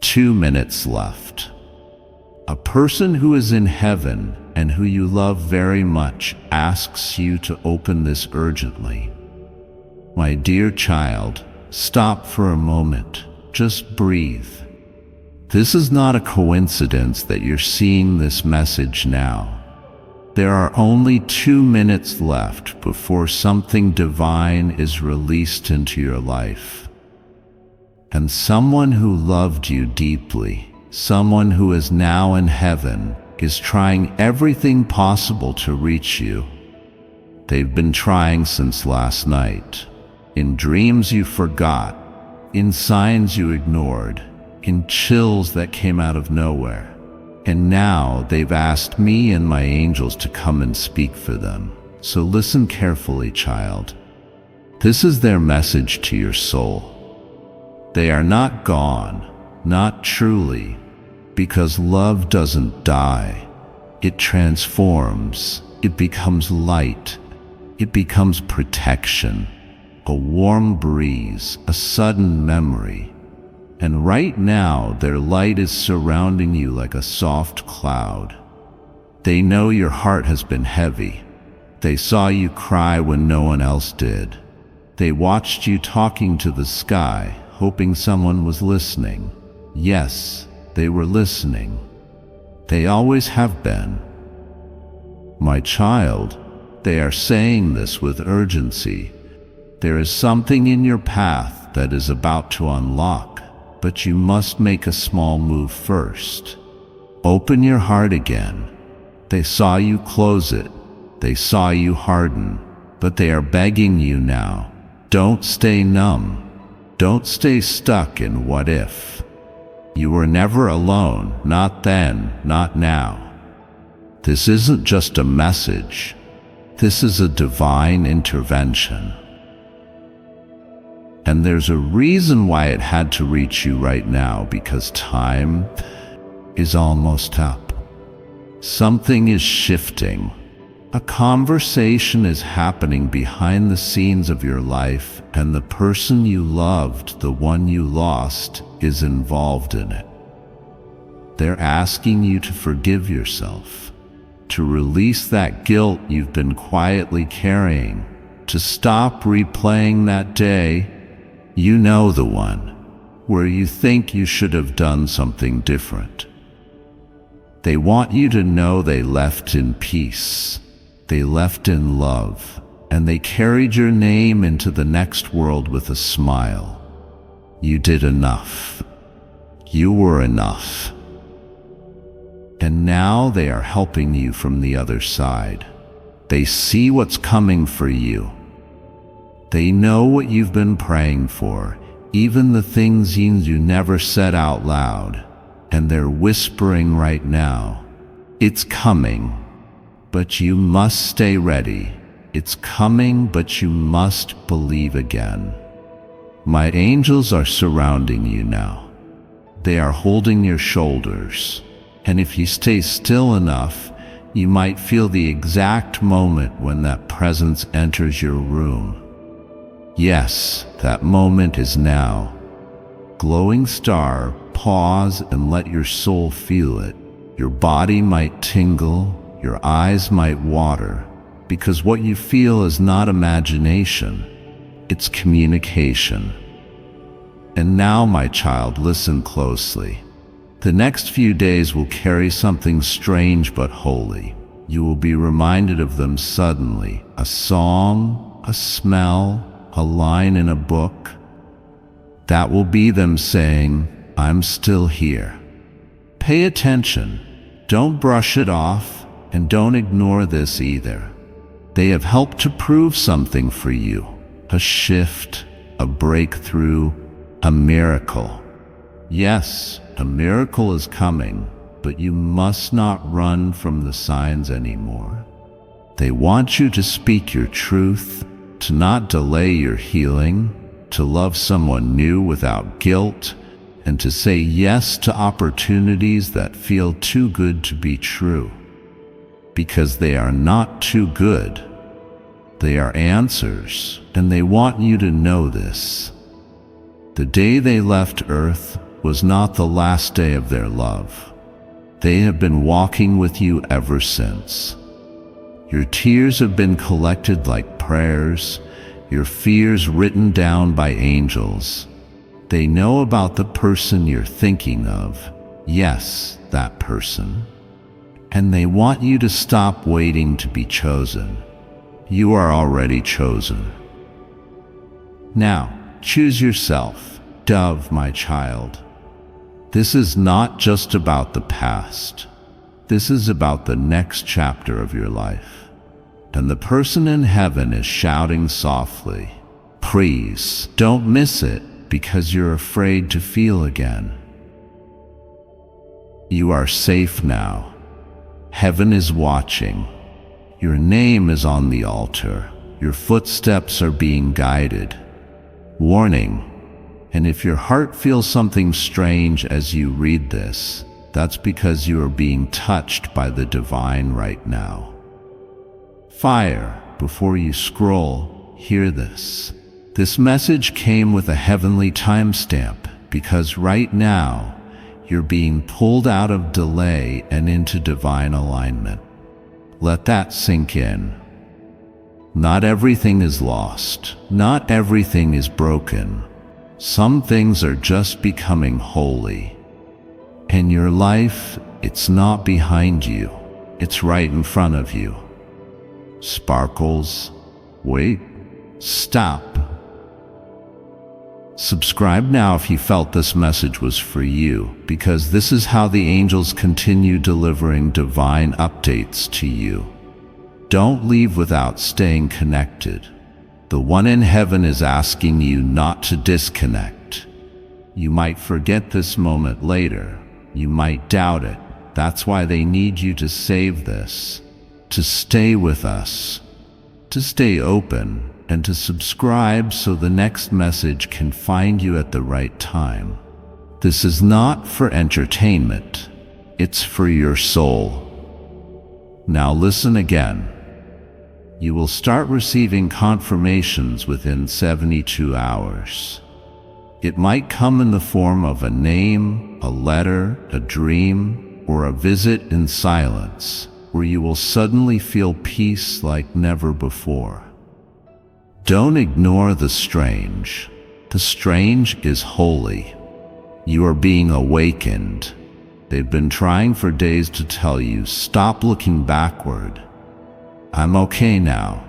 2 minutes left. A person who is in heaven and who you love very much asks you to open this urgently. My dear child, stop for a moment. Just breathe. This is not a coincidence that you're seeing this message now. There are only 2 minutes left before something divine is released into your life. And someone who loved you deeply, someone who is now in heaven, is trying everything possible to reach you. They've been trying since last night. In dreams you forgot, in signs you ignored, in chills that came out of nowhere. And now they've asked me and my angels to come and speak for them. So listen carefully, child. This is their message to your soul. They are not gone, not truly, because love doesn't die. It transforms, it becomes light, it becomes protection, a warm breeze, a sudden memory. And right now, their light is surrounding you like a soft cloud. They know your heart has been heavy. They saw you cry when no one else did. They watched you talking to the sky, hoping someone was listening. Yes, they were listening. They always have been. My child, they are saying this with urgency. There is something in your path that is about to unlock. But you must make a small move first. Open your heart again. They saw you close it. They saw you harden. But they are begging you now. Don't stay numb. Don't stay stuck in what if. You were never alone, not then, not now. This isn't just a message. This is a divine intervention. And there's a reason why it had to reach you right now, because time is almost up. Something is shifting. A conversation is happening behind the scenes of your life, and the person you loved, the one you lost, is involved in it. They're asking you to forgive yourself, to release that guilt you've been quietly carrying, to stop replaying that day. You know, the one where you think you should have done something different. They want you to know they left in peace, they left in love, and they carried your name into the next world with a smile. You did enough. You were enough. And now they are helping you from the other side. They see what's coming for you. They know what you've been praying for, even the things you never said out loud. And they're whispering right now, it's coming, but you must stay ready. It's coming, but you must believe again. My angels are surrounding you now. They are holding your shoulders. And if you stay still enough, you might feel the exact moment when that presence enters your room. Yes, that moment is now. Glowing star, pause and let your soul feel it. Your body might tingle, your eyes might water, because what you feel is not imagination, it's communication. And now, my child, listen closely. The next few days will carry something strange but holy. You will be reminded of them suddenly. A song, a smell, a line in a book. That will be them saying, I'm still here. Pay attention. Don't brush it off, and don't ignore this either. They have helped to prove something for you. A shift, a breakthrough, a miracle. Yes, a miracle is coming, but you must not run from the signs anymore. They want you to speak your truth, to not delay your healing, to love someone new without guilt, and to say yes to opportunities that feel too good to be true. Because they are not too good. They are answers, and they want you to know this. The day they left Earth, was not the last day of their love. They have been walking with you ever since. Your tears have been collected like prayers, your fears written down by angels. They know about the person you're thinking of. Yes, that person. And they want you to stop waiting to be chosen. You are already chosen. Now, choose yourself, dove, my child. This is not just about the past. This is about the next chapter of your life. And the person in heaven is shouting softly, please don't miss it because you're afraid to feel again. You are safe now. Heaven is watching. Your name is on the altar. Your footsteps are being guided. Warning, and if your heart feels something strange as you read this, that's because you are being touched by the divine right now. Fire, before you scroll, hear this. This message came with a heavenly timestamp because right now you're being pulled out of delay and into divine alignment. Let that sink in. Not everything is lost. Not everything is broken. Some things are just becoming holy. In your life, it's not behind you. It's right in front of you. Sparkles. Wait. Stop. Subscribe now if you felt this message was for you, because this is how the angels continue delivering divine updates to you. Don't leave without staying connected. The one in heaven is asking you not to disconnect. You might forget this moment later. You might doubt it. That's why they need you to save this, to stay with us, to stay open, and to subscribe so the next message can find you at the right time. This is not for entertainment. It's for your soul. Now listen again. You will start receiving confirmations within 72 hours. It might come in the form of a name, a letter, a dream, or a visit in silence, where you will suddenly feel peace like never before. Don't ignore the strange. The strange is holy. You are being awakened. They've been trying for days to tell you, stop looking backward. I'm okay now,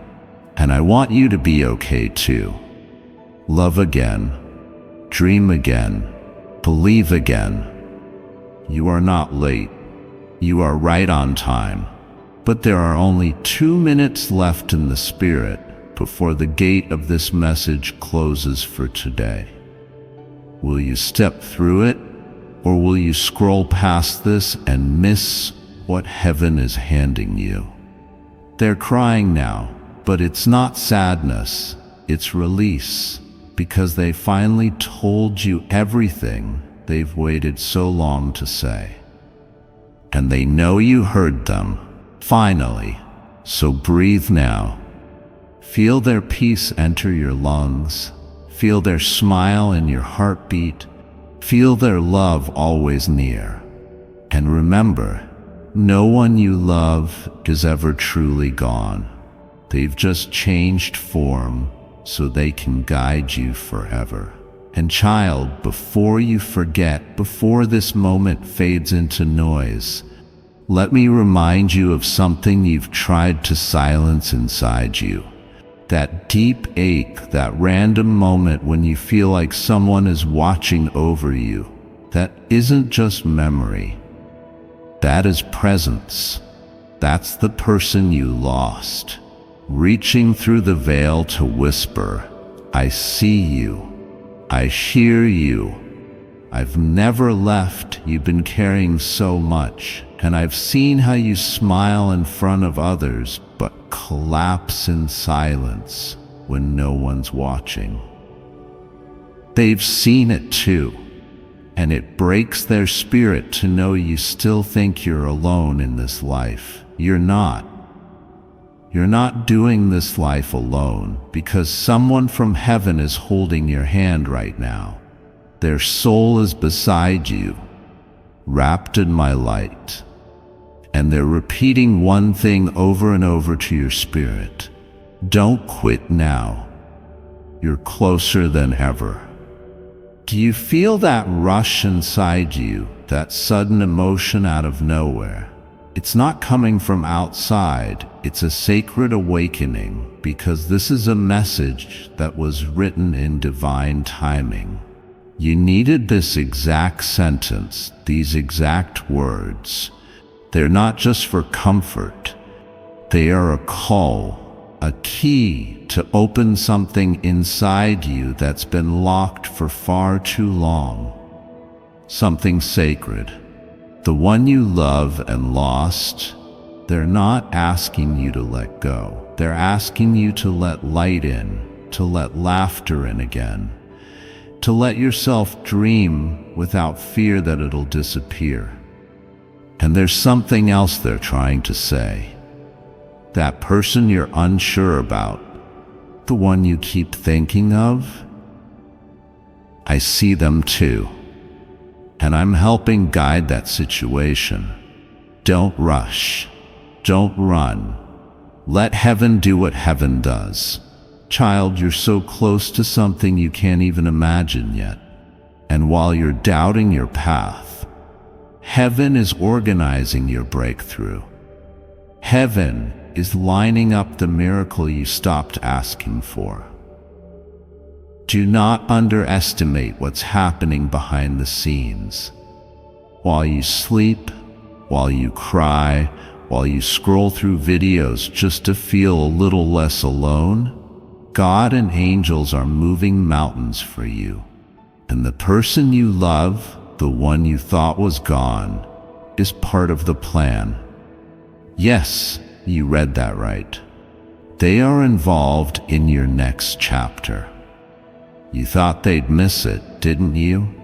and I want you to be okay too. Love again. Dream again. Believe again. You are not late. You are right on time. But there are only 2 minutes left in the spirit before the gate of this message closes for today. Will you step through it, or will you scroll past this and miss what heaven is handing you? They're crying now, but it's not sadness, it's release, because they finally told you everything they've waited so long to say. And they know you heard them, finally, so breathe now. Feel their peace enter your lungs. Feel their smile in your heartbeat. Feel their love always near. And remember, no one you love is ever truly gone. They've just changed form so they can guide you forever. And child, before you forget, before this moment fades into noise, let me remind you of something you've tried to silence inside you. That deep ache, that random moment when you feel like someone is watching over you. That isn't just memory. That is presence. That's the person you lost, reaching through the veil to whisper, I see you. I hear you. I've never left. You've been carrying so much, and I've seen how you smile in front of others, but collapse in silence when no one's watching. They've seen it too, and it breaks their spirit to know you still think you're alone in this life. You're not. You're not doing this life alone, because someone from heaven is holding your hand right now. Their soul is beside you, wrapped in my light. And they're repeating one thing over and over to your spirit. Don't quit now. You're closer than ever. Do you feel that rush inside you, that sudden emotion out of nowhere? It's not coming from outside. It's a sacred awakening, because this is a message that was written in divine timing. You needed this exact sentence, these exact words. They're not just for comfort. They are a call, a key to open something inside you that's been locked for far too long. Something sacred. The one you love and lost, they're not asking you to let go. They're asking you to let light in, to let laughter in again, to let yourself dream without fear that it'll disappear. And there's something else they're trying to say. That person you're unsure about, the one you keep thinking of, I see them too. And I'm helping guide that situation. Don't rush. Don't run. Let heaven do what heaven does. Child, you're so close to something you can't even imagine yet. And while you're doubting your path, heaven is organizing your breakthrough. Heaven is lining up the miracle you stopped asking for. Do not underestimate what's happening behind the scenes. While you sleep, while you cry, while you scroll through videos just to feel a little less alone, God and angels are moving mountains for you. And the person you love, the one you thought was gone, is part of the plan. Yes, you read that right. They are involved in your next chapter. You thought they'd miss it, didn't you?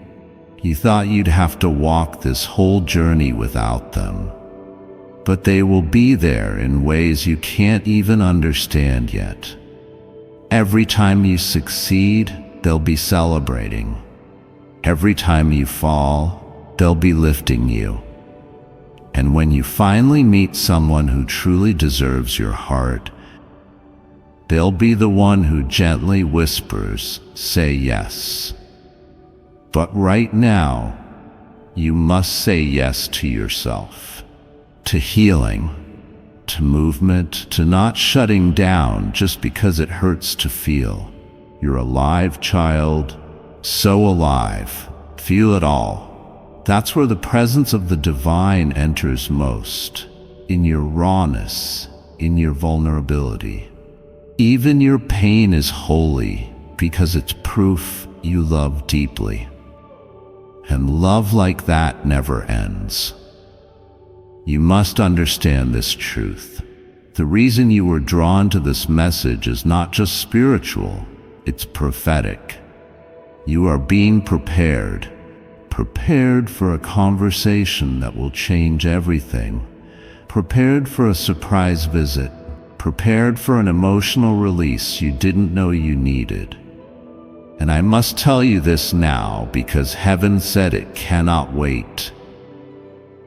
You thought you'd have to walk this whole journey without them. But they will be there in ways you can't even understand yet. Every time you succeed, they'll be celebrating. Every time you fall, they'll be lifting you. And when you finally meet someone who truly deserves your heart, they'll be the one who gently whispers, "Say yes." But right now, you must say yes to yourself, to healing, to movement, to not shutting down just because it hurts to feel. You're alive, child, so alive. Feel it all. That's where the presence of the divine enters most, in your rawness, in your vulnerability. Even your pain is holy because it's proof you love deeply. And love like that never ends. You must understand this truth. The reason you were drawn to this message is not just spiritual, it's prophetic. You are being prepared for a conversation that will change everything, prepared for a surprise visit, prepared for an emotional release you didn't know you needed. And I must tell you this now because heaven said it cannot wait.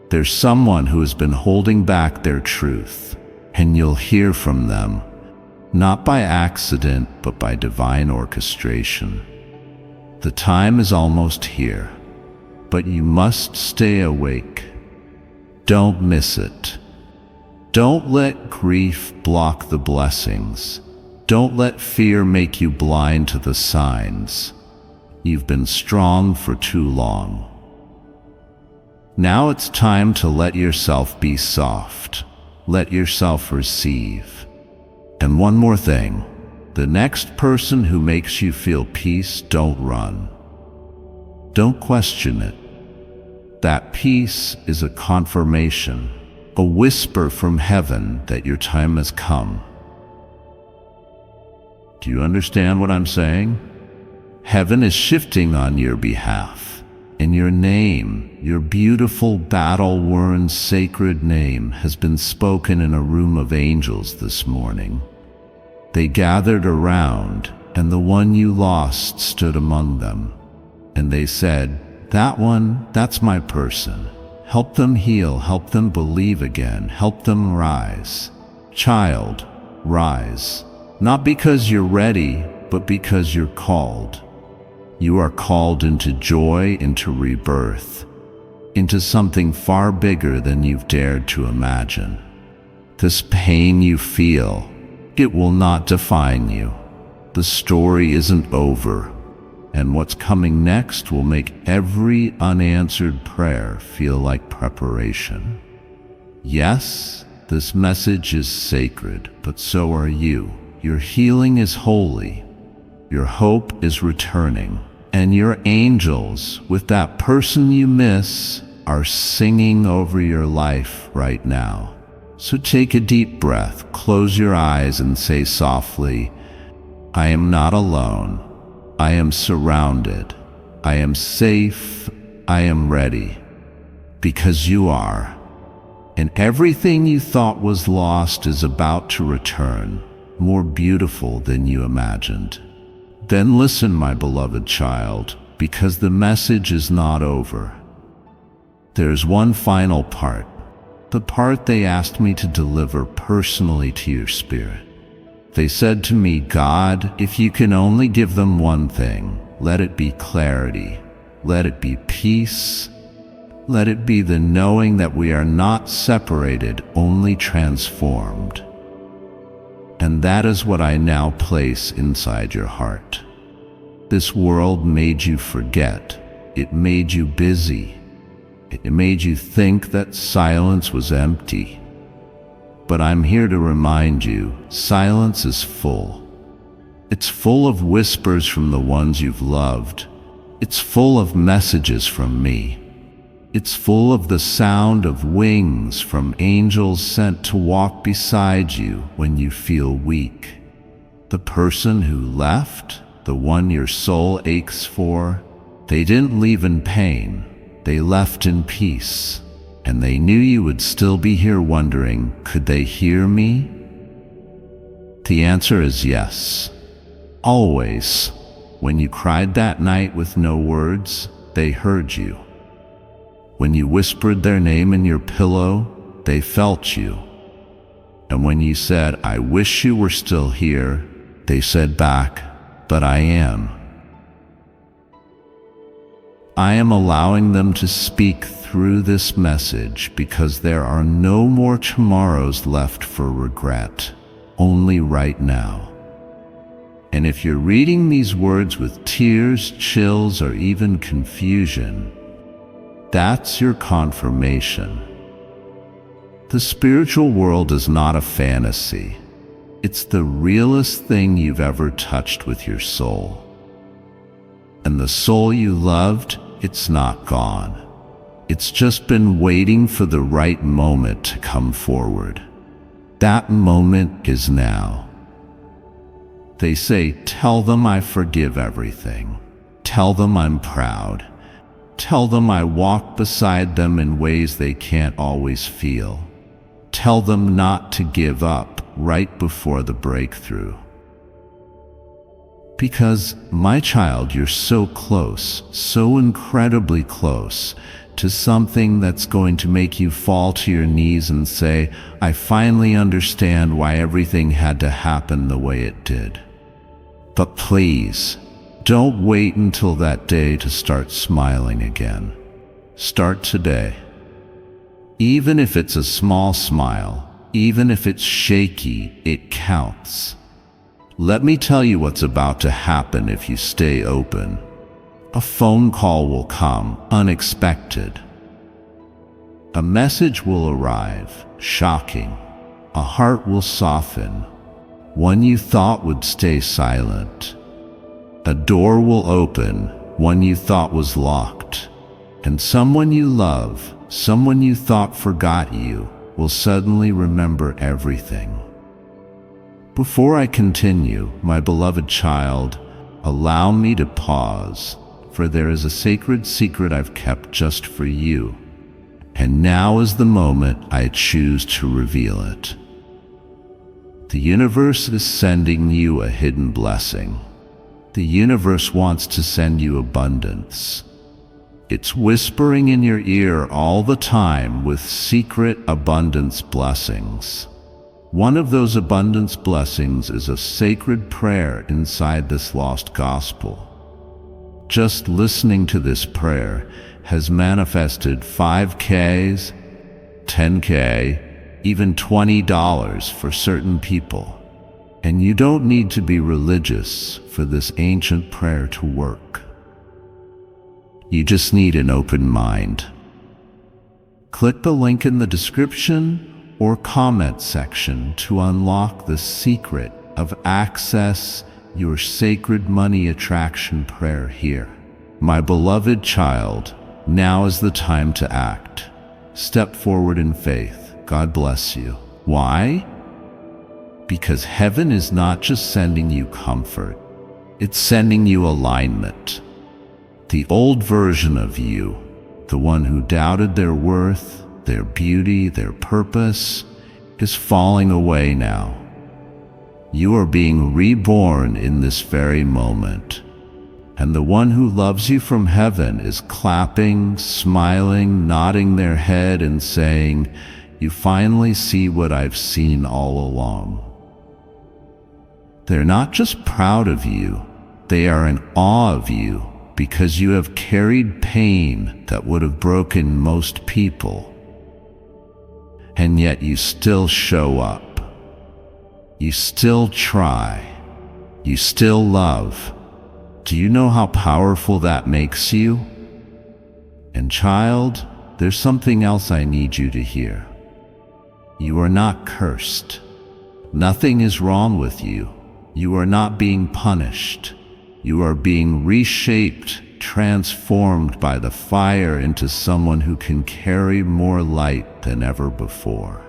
There's someone who has been holding back their truth, and you'll hear from them, not by accident, but by divine orchestration. The time is almost here, but you must stay awake. Don't miss it. Don't let grief block the blessings. Don't let fear make you blind to the signs. You've been strong for too long. Now it's time to let yourself be soft. Let yourself receive. And one more thing. The next person who makes you feel peace, don't run. Don't question it. That peace is a confirmation, a whisper from heaven that your time has come. Do you understand what I'm saying? Heaven is shifting on your behalf, and your name, your beautiful battle-worn sacred name, has been spoken in a room of angels this morning. They gathered around, and the one you lost stood among them. And they said, "That one, that's my person. Help them heal, help them believe again, help them rise. Child, rise. Not because you're ready, but because you're called. You are called into joy, into rebirth, into something far bigger than you've dared to imagine. This pain you feel, it will not define you. The story isn't over, and what's coming next will make every unanswered prayer feel like preparation. Yes, this message is sacred, but so are you. Your healing is holy. Your hope is returning. And your angels, with that person you miss, are singing over your life right now. So take a deep breath, close your eyes, and say softly, "I am not alone. I am surrounded. I am safe. I am ready." Because you are. And everything you thought was lost is about to return, more beautiful than you imagined. Then listen, my beloved child, because the message is not over. There's one final part, the part they asked me to deliver personally to your spirit. They said to me, "God, if you can only give them one thing, let it be clarity, let it be peace, let it be the knowing that we are not separated, only transformed." And that is what I now place inside your heart. This world made you forget. It made you busy. It made you think that silence was empty. But I'm here to remind you, silence is full. It's full of whispers from the ones you've loved. It's full of messages from me. It's full of the sound of wings from angels sent to walk beside you when you feel weak. The person who left, the one your soul aches for, they didn't leave in pain. They left in peace. And they knew you would still be here wondering, could they hear me? The answer is yes. Always. When you cried that night with no words, they heard you. When you whispered their name in your pillow, they felt you. And when you said, "I wish you were still here," they said back, "But I am." I am allowing them to speak through this message because there are no more tomorrows left for regret, only right now. And if you're reading these words with tears, chills, or even confusion, that's your confirmation. The spiritual world is not a fantasy. It's the realest thing you've ever touched with your soul. And the soul you loved, it's not gone. It's just been waiting for the right moment to come forward. That moment is now. They say, "Tell them I forgive everything. Tell them I'm proud. Tell them I walk beside them in ways they can't always feel. Tell them not to give up right before the breakthrough." Because, my child, you're so close, so incredibly close, to something that's going to make you fall to your knees and say, "I finally understand why everything had to happen the way it did." But please, don't wait until that day to start smiling again. Start today. Even if it's a small smile, even if it's shaky, it counts. Let me tell you what's about to happen if you stay open. A phone call will come, unexpected. A message will arrive, shocking. A heart will soften, one you thought would stay silent. A door will open, one you thought was locked. And someone you love, someone you thought forgot you, will suddenly remember everything. Before I continue, my beloved child, allow me to pause, for there is a sacred secret I've kept just for you. And now is the moment I choose to reveal it. The universe is sending you a hidden blessing. The universe wants to send you abundance. It's whispering in your ear all the time with secret abundance blessings. One of those abundance blessings is a sacred prayer inside this lost gospel. Just listening to this prayer has manifested 5Ks, 10K, even $20 for certain people. And you don't need to be religious for this ancient prayer to work. You just need an open mind. Click the link in the description or comment section to unlock the secret of access your sacred money attraction prayer here. My beloved child, now is the time to act. Step forward in faith. God bless you. Why? Because heaven is not just sending you comfort, it's sending you alignment. The old version of you, the one who doubted their worth, their beauty, their purpose, is falling away now. You are being reborn in this very moment. And the one who loves you from heaven is clapping, smiling, nodding their head and saying, "You finally see what I've seen all along." They're not just proud of you, they are in awe of you because you have carried pain that would have broken most people. And yet you still show up. You still try. You still love. Do you know how powerful that makes you? And child, there's something else I need you to hear. You are not cursed. Nothing is wrong with you. You are not being punished. You are being reshaped, transformed by the fire into someone who can carry more light than ever before.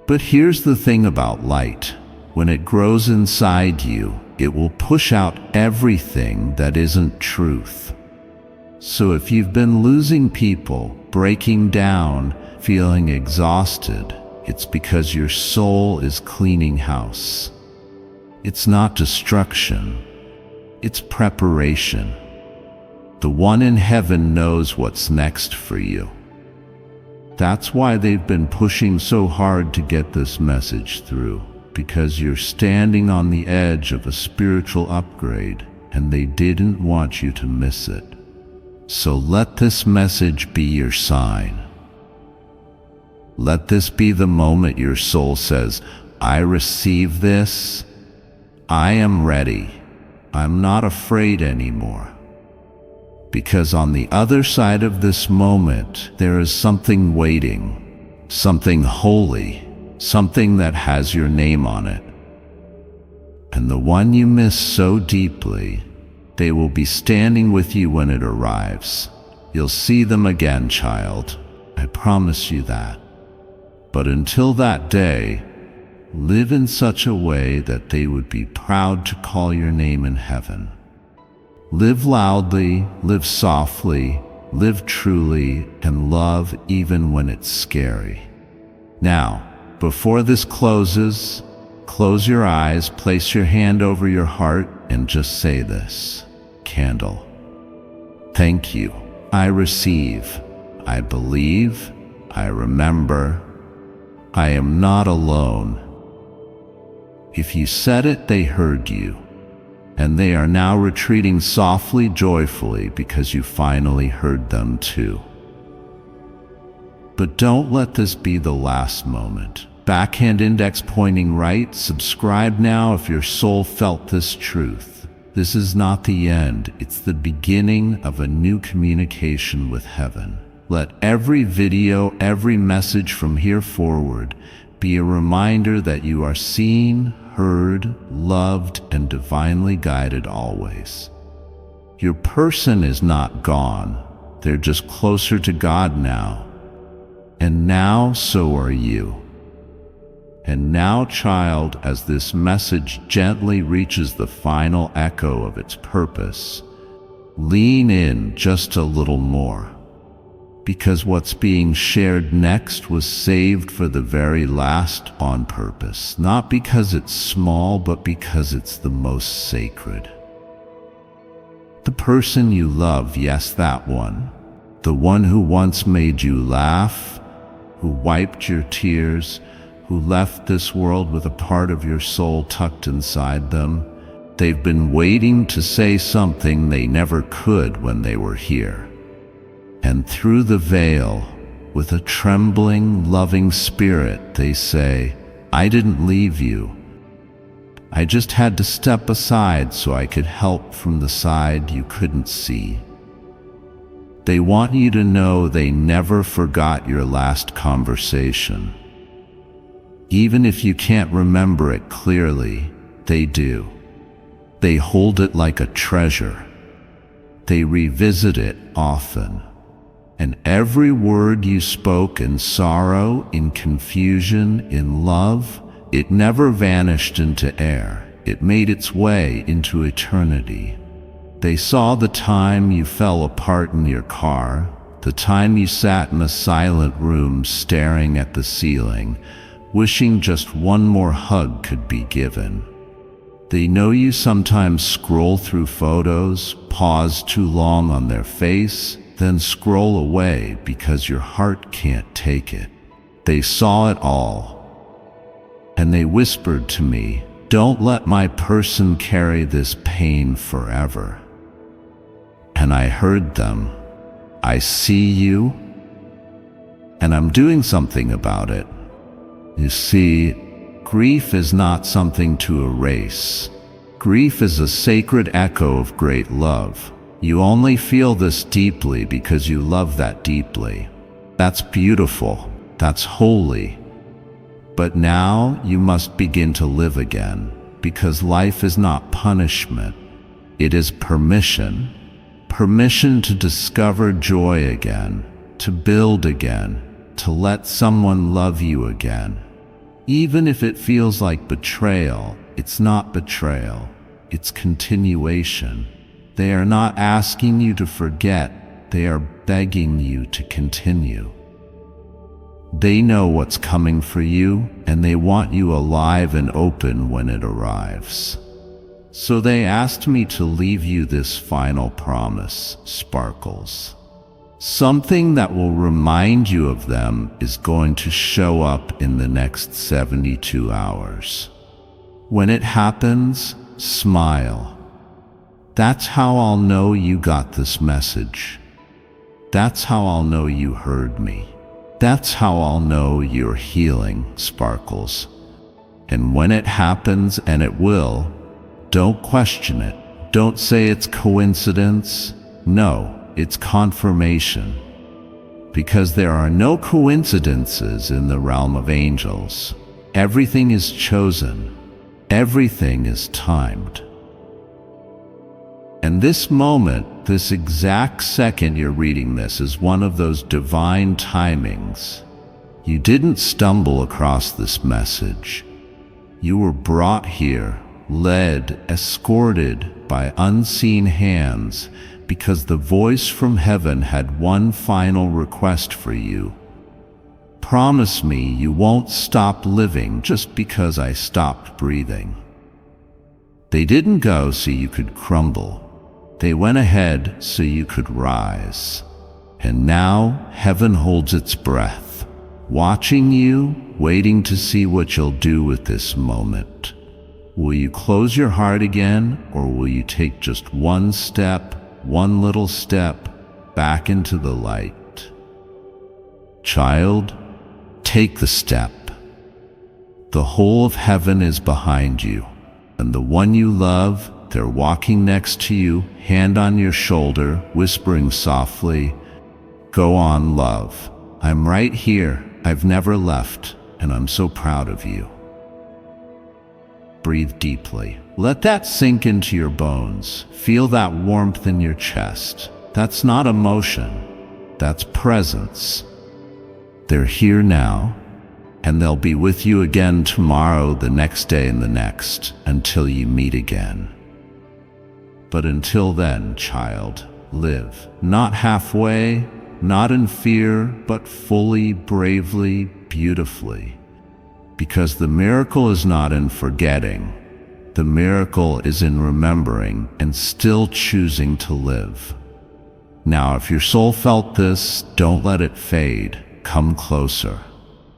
But here's the thing about light. When it grows inside you, it will push out everything that isn't truth. So if you've been losing people, breaking down, feeling exhausted, it's because your soul is cleaning house. It's not destruction, it's preparation. The one in heaven knows what's next for you. That's why they've been pushing so hard to get this message through, because you're standing on the edge of a spiritual upgrade, and they didn't want you to miss it. So let this message be your sign. Let this be the moment your soul says, "I receive this. I am ready. I'm not afraid anymore." Because on the other side of this moment, there is something waiting, something holy, something that has your name on it. And the one you miss so deeply, they will be standing with you when it arrives. You'll see them again, child. I promise you that. But until that day, live in such a way that they would be proud to call your name in heaven. Live loudly, live softly, live truly, and love even when it's scary. Now, before this closes, close your eyes, place your hand over your heart, and just say this. Candle. Thank you. I receive. I believe. I remember. I am not alone. If you said it, they heard you. And they are now retreating softly, joyfully, because you finally heard them too. But don't let this be the last moment. Backhand index pointing right. Subscribe now if your soul felt this truth. This is not the end. It's the beginning of a new communication with heaven. Let every video, every message from here forward be a reminder that you are seen, heard, loved, and divinely guided always. Your person is not gone. They're just closer to God now. And now so are you. And now, child, as this message gently reaches the final echo of its purpose, lean in just a little more. Because what's being shared next was saved for the very last on purpose, not because it's small, but because it's the most sacred. The person you love, yes, that one. The one who once made you laugh, who wiped your tears, who left this world with a part of your soul tucked inside them. They've been waiting to say something they never could when they were here. And through the veil, with a trembling, loving spirit, they say, I didn't leave you. I just had to step aside so I could help from the side you couldn't see. They want you to know they never forgot your last conversation. Even if you can't remember it clearly, they do. They hold it like a treasure. They revisit it often. And every word you spoke in sorrow, in confusion, in love, it never vanished into air. It made its way into eternity. They saw the time you fell apart in your car, the time you sat in a silent room staring at the ceiling, wishing just one more hug could be given. They know you sometimes scroll through photos, pause too long on their face, then scroll away because your heart can't take it. They saw it all. And they whispered to me, don't let my person carry this pain forever. And I heard them. I see you, and I'm doing something about it. You see, grief is not something to erase. Grief is a sacred echo of great love. You only feel this deeply because you love that deeply. That's beautiful. That's holy. But now you must begin to live again, because life is not punishment. It is permission. Permission to discover joy again, to build again, to let someone love you again. Even if it feels like betrayal, it's not betrayal. It's continuation. They are not asking you to forget. They are begging you to continue. They know what's coming for you, and they want you alive and open when it arrives. So they asked me to leave you this final promise, Sparkles. Something that will remind you of them is going to show up in the next 72 hours. When it happens, smile. That's how I'll know you got this message. That's how I'll know you heard me. That's how I'll know you're healing, Sparkles. And when it happens, and it will, don't question it. Don't say it's coincidence. No, it's confirmation. Because there are no coincidences in the realm of angels. Everything is chosen. Everything is timed. And this moment, this exact second you're reading this, is one of those divine timings. You didn't stumble across this message. You were brought here, led, escorted by unseen hands, because the voice from heaven had one final request for you. Promise me you won't stop living just because I stopped breathing. They didn't go so you could crumble. They went ahead so you could rise. And now heaven holds its breath, watching you, waiting to see what you'll do with this moment. Will you close your heart again, or will you take just one step, one little step, back into the light? Child, take the step. The whole of heaven is behind you, and the one you love, they're walking next to you, hand on your shoulder, whispering softly, "Go on, love. I'm right here. I've never left, and I'm so proud of you." Breathe deeply. Let that sink into your bones. Feel that warmth in your chest. That's not emotion. That's presence. They're here now, and they'll be with you again tomorrow, the next day, and the next, until you meet again. But until then, child, live. Not halfway, not in fear, but fully, bravely, beautifully. Because the miracle is not in forgetting. The miracle is in remembering and still choosing to live. Now, if your soul felt this, don't let it fade. Come closer.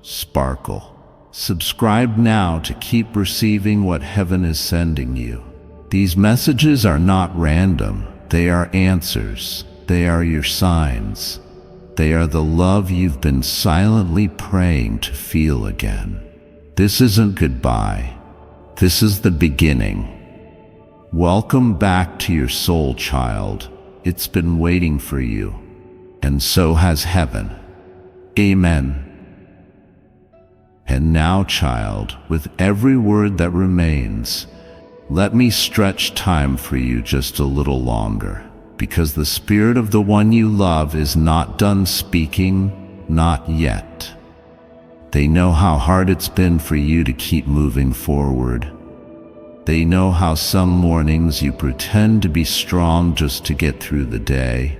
Sparkle. Subscribe now to keep receiving what heaven is sending you. These messages are not random. They are answers. They are your signs. They are the love you've been silently praying to feel again. This isn't goodbye. This is the beginning. Welcome back to your soul, child. It's been waiting for you, and so has heaven. Amen. And now, child, with every word that remains, let me stretch time for you just a little longer, because the spirit of the one you love is not done speaking, not yet. They know how hard it's been for you to keep moving forward. They know how some mornings you pretend to be strong just to get through the day.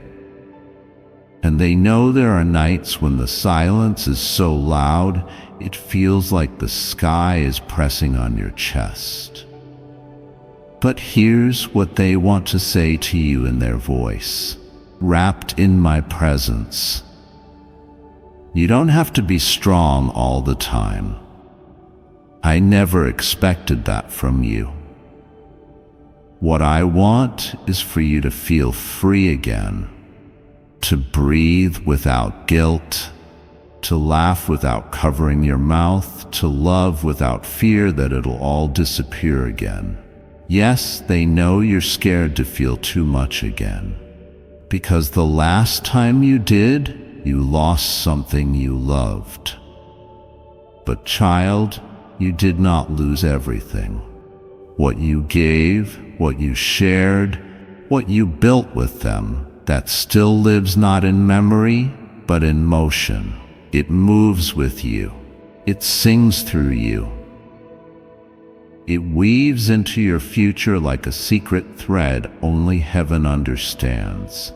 And they know there are nights when the silence is so loud, it feels like the sky is pressing on your chest. But here's what they want to say to you in their voice, wrapped in my presence. You don't have to be strong all the time. I never expected that from you. What I want is for you to feel free again, to breathe without guilt, to laugh without covering your mouth, to love without fear that it'll all disappear again. Yes, they know you're scared to feel too much again, because the last time you did, you lost something you loved. But child, you did not lose everything. What you gave, what you shared, what you built with them, that still lives not in memory, but in motion. It moves with you. It sings through you. It weaves into your future like a secret thread only heaven understands.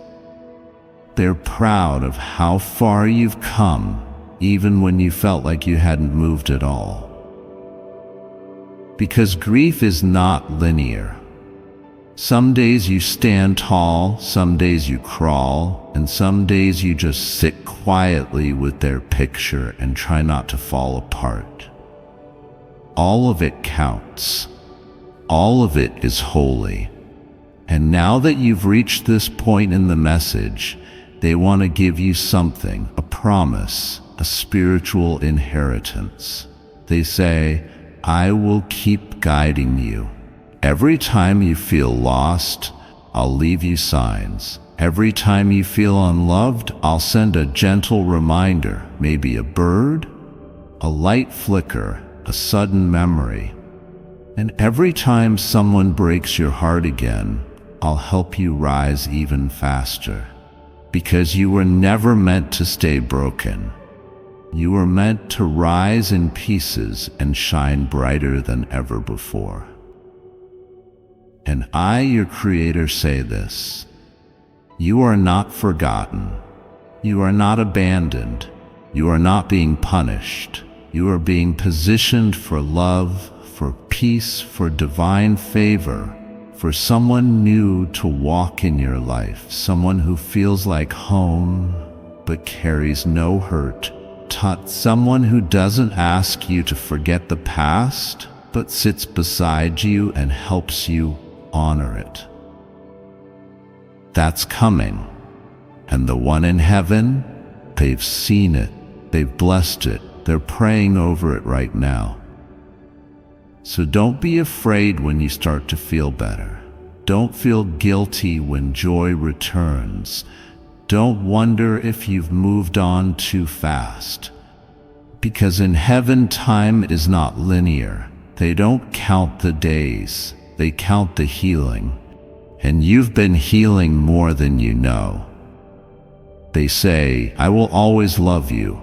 They're proud of how far you've come, even when you felt like you hadn't moved at all. Because grief is not linear. Some days you stand tall, some days you crawl, and some days you just sit quietly with their picture and try not to fall apart. All of it counts. All of it is holy. And now that you've reached this point in the message, they want to give you something, a promise, a spiritual inheritance. They say, I will keep guiding you. Every time you feel lost, I'll leave you signs. Every time you feel unloved, I'll send a gentle reminder, maybe a bird, a light flicker, a sudden memory. And every time someone breaks your heart again, I'll help you rise even faster. Because you were never meant to stay broken. You were meant to rise in pieces and shine brighter than ever before. And I, your Creator, say this: you are not forgotten. You are not abandoned. You are not being punished. You are being positioned for love, for peace, for divine favor, for someone new to walk in your life, someone who feels like home but carries no hurt, someone who doesn't ask you to forget the past but sits beside you and helps you honor it. That's coming. And the one in heaven, they've seen it, they've blessed it, they're praying over it right now. So don't be afraid when you start to feel better. Don't feel guilty when joy returns. Don't wonder if you've moved on too fast. Because in heaven, time is not linear. They don't count the days. They count the healing. And you've been healing more than you know. They say, I will always love you.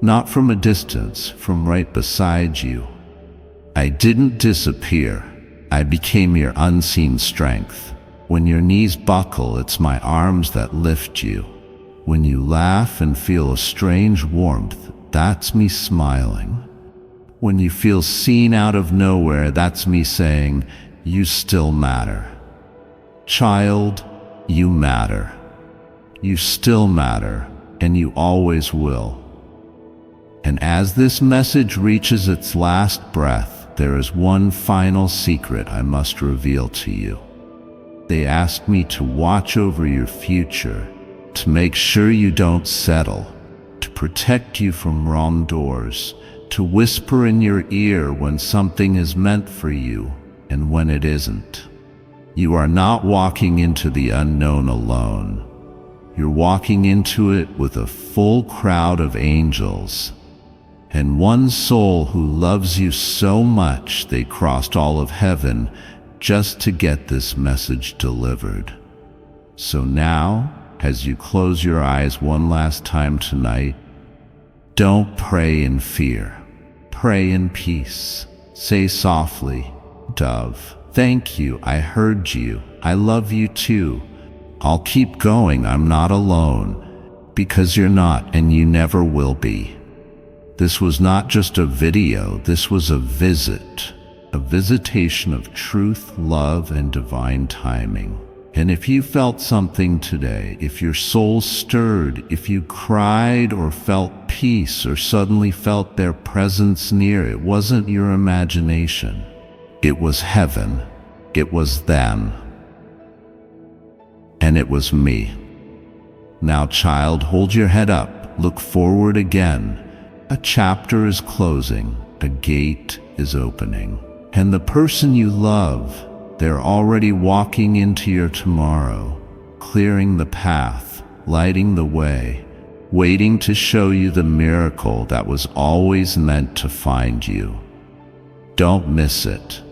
Not from a distance, from right beside you. I didn't disappear. I became your unseen strength. When your knees buckle, it's my arms that lift you. When you laugh and feel a strange warmth, that's me smiling. When you feel seen out of nowhere, that's me saying, you still matter. Child, you matter. You still matter, and you always will. And as this message reaches its last breath, there is one final secret I must reveal to you. They asked me to watch over your future, to make sure you don't settle, to protect you from wrong doors, to whisper in your ear when something is meant for you and when it isn't. You are not walking into the unknown alone. You're walking into it with a full crowd of angels, and one soul who loves you so much they crossed all of heaven just to get this message delivered. So now, as you close your eyes one last time tonight, don't pray in fear. Pray in peace. Say softly, "Dove, thank you, I heard you. I love you too. I'll keep going, I'm not alone." Because you're not, and you never will be. This was not just a video, this was a visit. A visitation of truth, love, and divine timing. And if you felt something today, if your soul stirred, if you cried or felt peace or suddenly felt their presence near, it wasn't your imagination. It was heaven. It was them. And it was me. Now, child, hold your head up. Look forward again. A chapter is closing. A gate is opening. And the person you love, they're already walking into your tomorrow, clearing the path, lighting the way, waiting to show you the miracle that was always meant to find you. Don't miss it.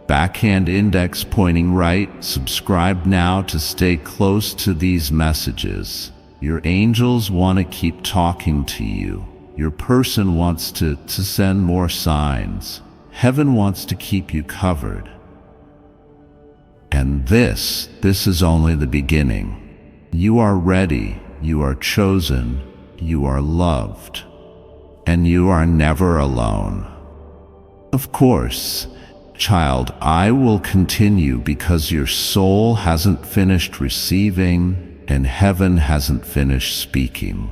Backhand index pointing right. Subscribe now to stay close to these messages. Your angels want to keep talking to you. Your person wants to send more signs. Heaven wants to keep you covered. And this is only the beginning. You are ready, you are chosen, you are loved, and you are never alone. Of course, child, I will continue because your soul hasn't finished receiving and heaven hasn't finished speaking.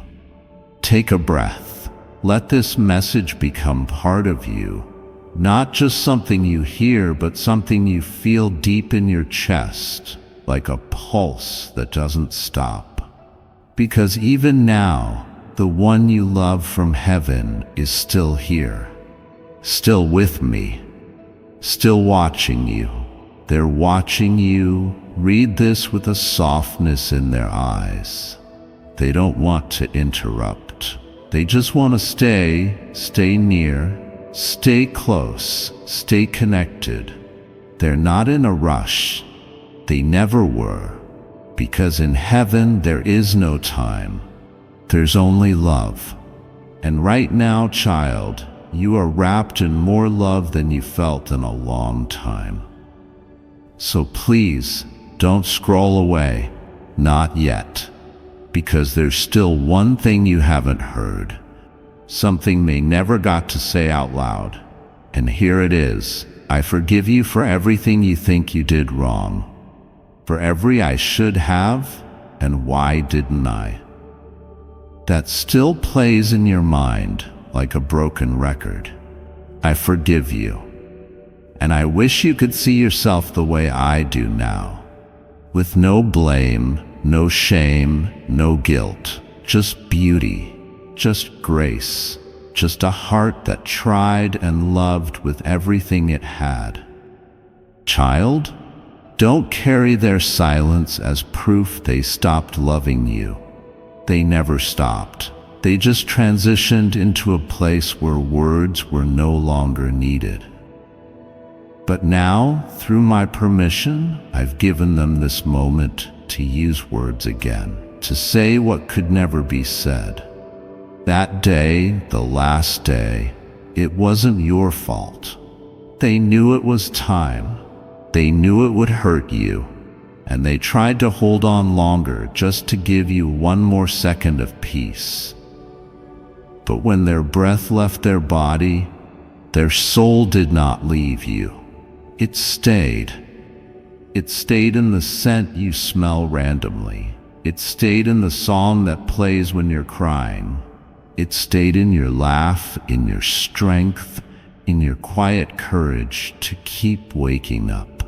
Take a breath. Let this message become part of you. Not just something you hear, but something you feel deep in your chest, like a pulse that doesn't stop. Because even now, the one you love from heaven is still here, still with me, still watching you. They're watching you. Read this with a softness in their eyes. They don't want to interrupt. They just want to stay near, stay close, stay connected. They're not in a rush. They never were. Because in heaven there is no time. There's only love. And right now, child, you are wrapped in more love than you felt in a long time. So please, don't scroll away. Not yet. Because there's still one thing you haven't heard. Something they never got to say out loud. And here it is. I forgive you for everything you think you did wrong. For every I should have, and why didn't I? That still plays in your mind like a broken record. I forgive you. And I wish you could see yourself the way I do now. With no blame, no shame, no guilt. Just beauty. Just grace. Just a heart that tried and loved with everything it had. Child, don't carry their silence as proof they stopped loving you. They never stopped. They just transitioned into a place where words were no longer needed. But now, through my permission, I've given them this moment to use words again, to say what could never be said. That day, the last day, it wasn't your fault. They knew it was time. They knew it would hurt you, and they tried to hold on longer just to give you one more second of peace. But when their breath left their body, their soul did not leave you. It stayed, It stayed in the scent you smell randomly. It stayed in the song that plays when you're crying. It stayed in your laugh, in your strength, in your quiet courage to keep waking up.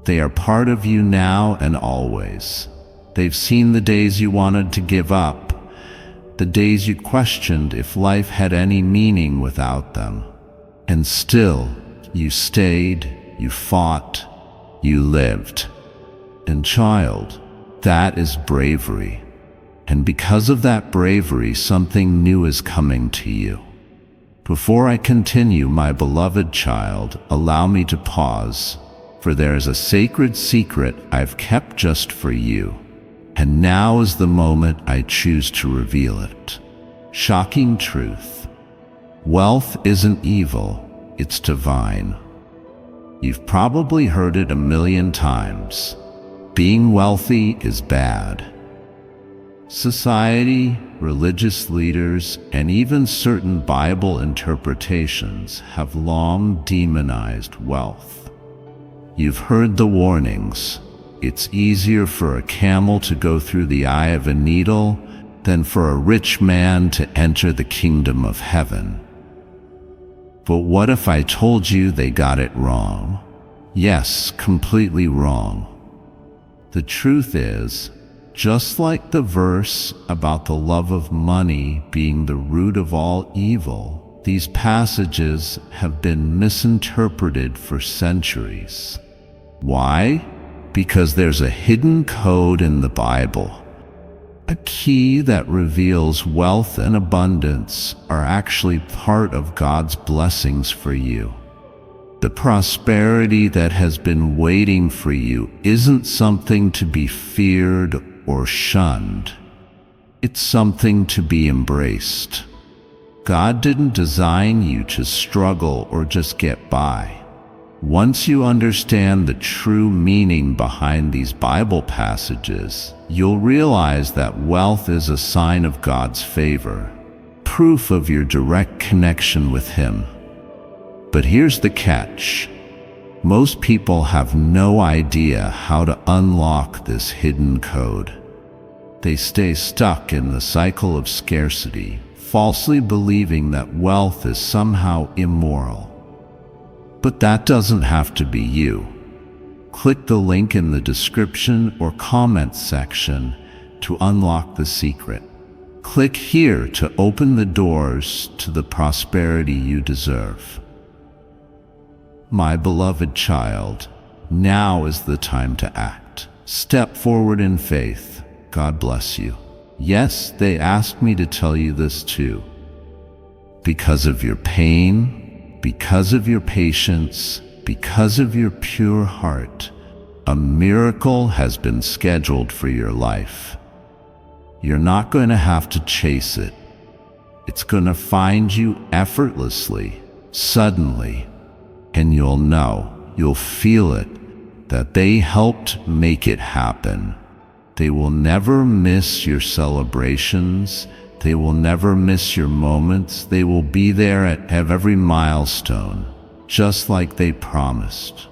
They are part of you now and always. They've seen the days you wanted to give up, the days you questioned if life had any meaning without them. And still, you stayed, you fought, you lived. And child, that is bravery. And because of that bravery, something new is coming to you. Before I continue, my beloved child, allow me to pause, for there is a sacred secret I've kept just for you. And now is the moment I choose to reveal it. Shocking truth. Wealth isn't evil, it's divine. You've probably heard it a million times. Being wealthy is bad. Society, religious leaders, and even certain Bible interpretations have long demonized wealth. You've heard the warnings. It's easier for a camel to go through the eye of a needle than for a rich man to enter the kingdom of heaven. But what if I told you they got it wrong? Yes, completely wrong. The truth is, just like the verse about the love of money being the root of all evil, these passages have been misinterpreted for centuries. Why? Because there's a hidden code in the Bible, a key that reveals wealth and abundance are actually part of God's blessings for you. The prosperity that has been waiting for you isn't something to be feared or shunned. It's something to be embraced. God didn't design you to struggle or just get by. Once you understand the true meaning behind these Bible passages, you'll realize that wealth is a sign of God's favor, proof of your direct connection with Him. But here's the catch. Most people have no idea how to unlock this hidden code. They stay stuck in the cycle of scarcity, falsely believing that wealth is somehow immoral. But that doesn't have to be you. Click the link in the description or comments section to unlock the secret. Click here to open the doors to the prosperity you deserve. My beloved child, now is the time to act. Step forward in faith. God bless you. Yes, they asked me to tell you this too. Because of your pain, because of your patience, because of your pure heart, a miracle has been scheduled for your life. You're not going to have to chase it. It's going to find you effortlessly, suddenly. And you'll know, you'll feel it, that they helped make it happen. They will never miss your celebrations. They will never miss your moments. They will be there at every milestone, just like they promised.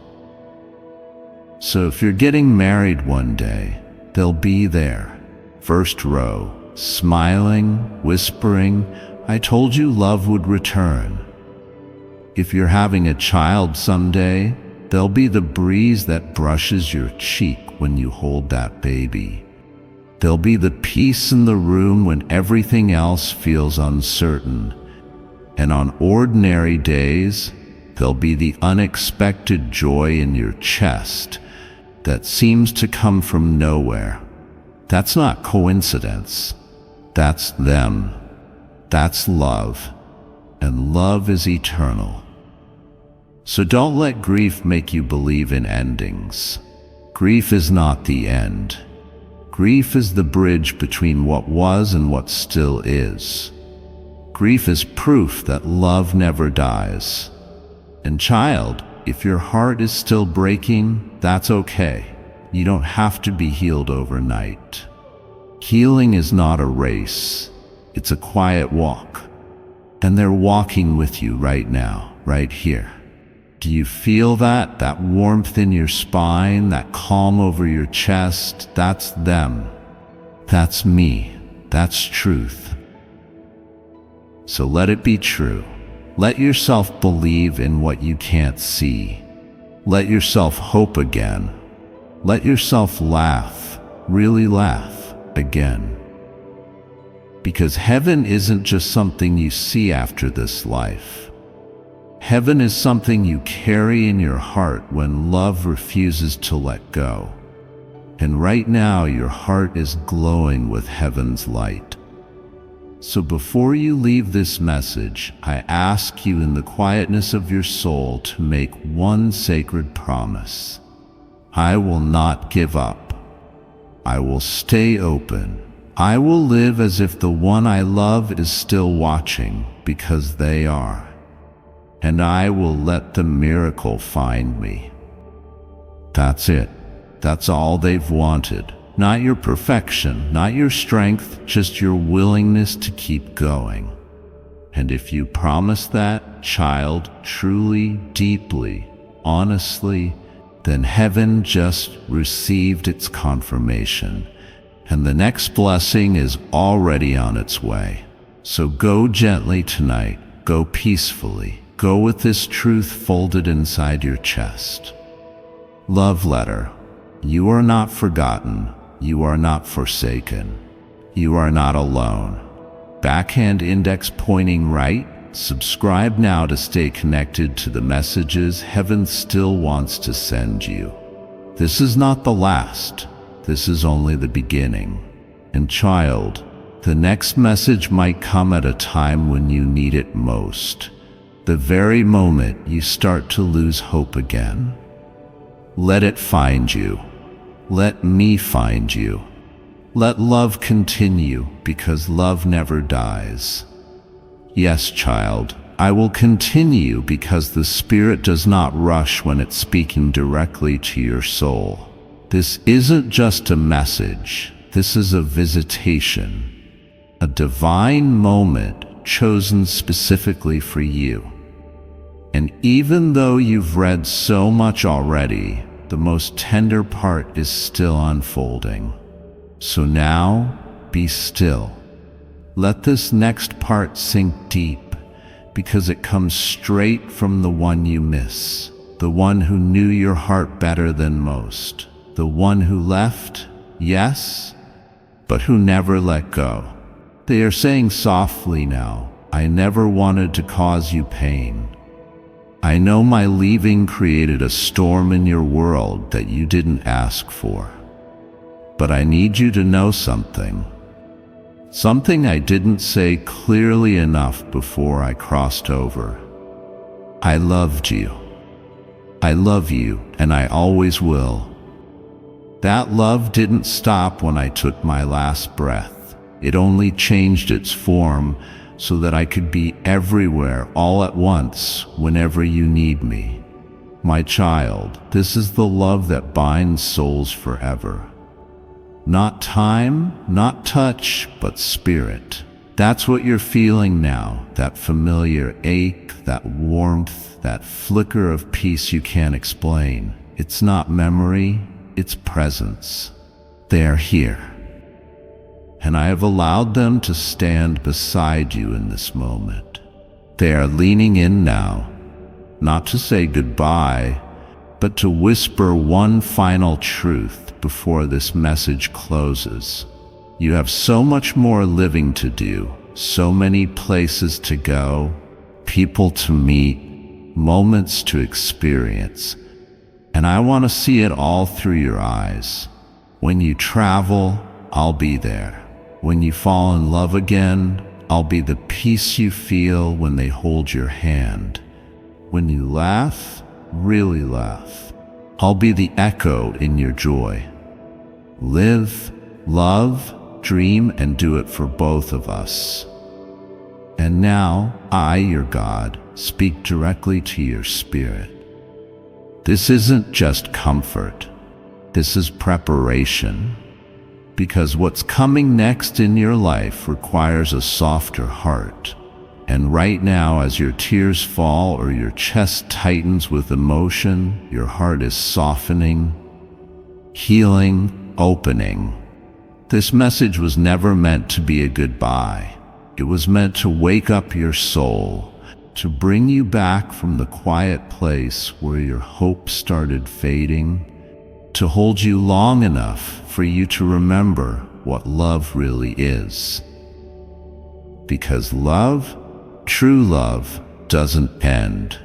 So if you're getting married one day, they'll be there, first row, smiling, whispering, "I told you love would return." If you're having a child someday, they'll be the breeze that brushes your cheek when you hold that baby. They'll be the peace in the room when everything else feels uncertain. And on ordinary days, they'll be the unexpected joy in your chest that seems to come from nowhere. That's not coincidence. That's them. That's love. And love is eternal. So don't let grief make you believe in endings. Grief is not the end. Grief is the bridge between what was and what still is. Grief is proof that love never dies. And child, if your heart is still breaking, that's okay. You don't have to be healed overnight. Healing is not a race. It's a quiet walk. And they're walking with you right now, right here. Do you feel that? That warmth in your spine, that calm over your chest? That's them. That's me. That's truth. So let it be true. Let yourself believe in what you can't see. Let yourself hope again. Let yourself laugh, really laugh again. Because heaven isn't just something you see after this life. Heaven is something you carry in your heart when love refuses to let go. And right now your heart is glowing with heaven's light. So before you leave this message, I ask you in the quietness of your soul to make one sacred promise. I will not give up. I will stay open. I will live as if the one I love is still watching, because they are. And I will let the miracle find me. That's it. That's all they've wanted. Not your perfection, not your strength, just your willingness to keep going. And if you promise that, child, truly, deeply, honestly, then heaven just received its confirmation, and the next blessing is already on its way. So go gently tonight, go peacefully, go with this truth folded inside your chest. Love letter. You are not forgotten. You are not forsaken. You are not alone. Backhand index pointing right. Subscribe now to stay connected to the messages heaven still wants to send you. This is not the last. This is only the beginning. And child, the next message might come at a time when you need it most. The very moment you start to lose hope again. Let it find you. Let me find you. Let love continue, because love never dies. Yes, child, I will continue because the Spirit does not rush when it's speaking directly to your soul. This isn't just a message. This is a visitation, a divine moment chosen specifically for you. And even though you've read so much already, the most tender part is still unfolding. So now, be still. Let this next part sink deep, because it comes straight from the one you miss, the one who knew your heart better than most, the one who left, yes, but who never let go. They are saying softly now, I never wanted to cause you pain. I know my leaving created a storm in your world that you didn't ask for. But I need you to know something. Something I didn't say clearly enough before I crossed over. I loved you. I love you, and I always will. That love didn't stop when I took my last breath. It only changed its form so that I could be everywhere all at once whenever you need me. My child, this is the love that binds souls forever. Not time, not touch, but spirit. That's what you're feeling now, that familiar ache, that warmth, that flicker of peace you can't explain. It's not memory, it's presence. They are here. And I have allowed them to stand beside you in this moment. They are leaning in now, not to say goodbye, but to whisper one final truth before this message closes. You have so much more living to do, so many places to go, people to meet, moments to experience, and I want to see it all through your eyes. When you travel, I'll be there. When you fall in love again, I'll be the peace you feel when they hold your hand. When you laugh, really laugh, I'll be the echo in your joy. Live, love, dream, and do it for both of us. And now, I, your God, speak directly to your spirit. This isn't just comfort. This is preparation. Because what's coming next in your life requires a softer heart, And right now, as your tears fall or your chest tightens with emotion, your heart is softening, healing, opening. This message was never meant to be a goodbye. It was meant to wake up your soul, to bring you back from the quiet place where your hope started fading, to hold you long enough for you to remember what love really is. Because love, true love, doesn't end.